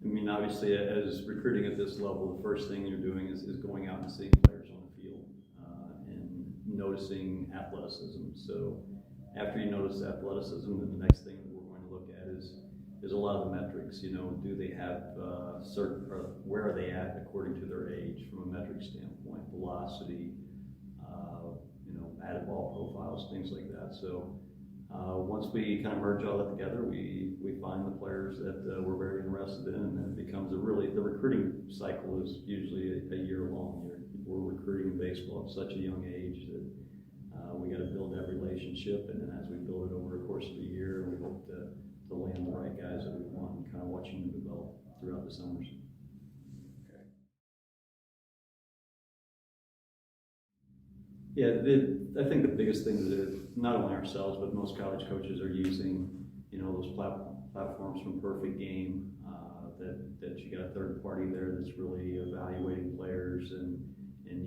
I mean, obviously, as recruiting at this level, the first thing you're doing is going out and seeing players on the field and noticing athleticism. So after you notice athleticism, then the next thing that we're going to look at is a lot of the metrics. You know, do they have certain, or where are they at according to their age from a metric standpoint, velocity, you know, batted ball profiles, things like that. So once we kind of merge all that together, we find the players that we're very interested in, and then it becomes the recruiting cycle is usually a year long. We're recruiting in baseball at such a young age that we got to build that relationship, and then as we build it over the course of the year, we hope to land the right guys that we want, and kind of watching them develop throughout the summers. Yeah, I think the biggest thing that not only ourselves, but most college coaches are using, you know, those platforms from Perfect Game, that you got a third party there that's really evaluating players and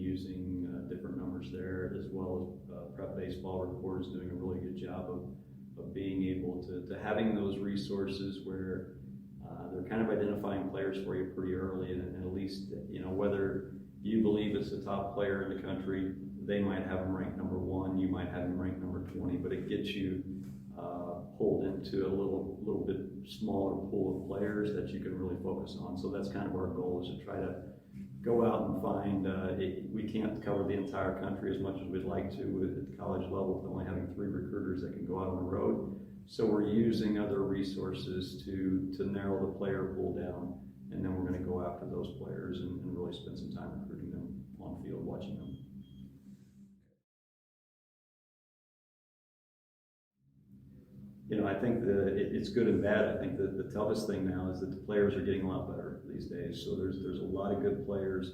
using different numbers there, as well as Prep Baseball Report is doing a really good job of being able to having those resources where they're kind of identifying players for you pretty early, and at least, you know, whether you believe it's the top player in the country, they might have him ranked number 1, you might have him ranked number 20, but it gets you pulled into a little bit smaller pool of players that you can really focus on. So that's kind of our goal, is to try to go out and find, we can't cover the entire country as much as we'd like to at the college level, with only having 3 recruiters that can go out on the road. So we're using other resources to narrow the player pool down, and then we're going to go after those players and really spend some time recruiting them on field, watching them. You know, I think it's good and bad. I think that the toughest thing now is that the players are getting a lot better these days. So there's a lot of good players,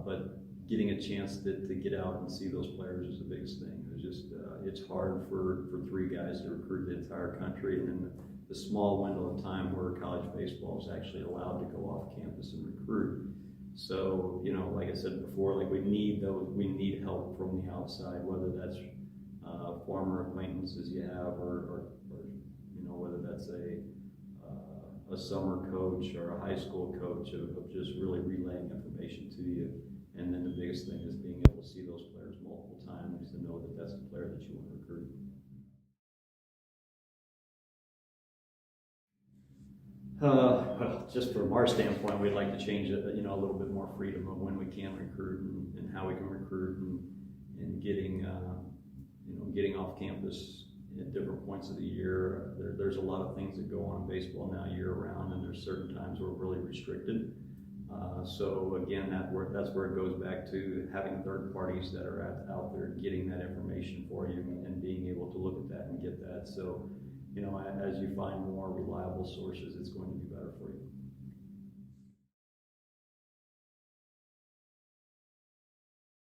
but getting a chance to get out and see those players is the biggest thing. It's just it's hard for 3 guys to recruit the entire country, and then the small window of time where college baseball is actually allowed to go off campus and recruit. So, you know, like I said before, like we need help from the outside, whether that's former acquaintances you have, or you know, whether that's a summer coach or a high school coach of just really relaying information to you. And then the biggest thing is being able to see those players multiple times to know that that's the player that you want to recruit. Well, just from our standpoint, we'd like to change it, you know, a little bit more freedom of when we can recruit and how we can recruit, and getting you know, getting off campus at different points of the year. There's a lot of things that go on in baseball now year round, and there's certain times where we're really restricted. So again, that's where it goes back to having third parties that are out there getting that information for you, and being able to look at that and get that. So, you know, as you find more reliable sources, it's going to be better for you.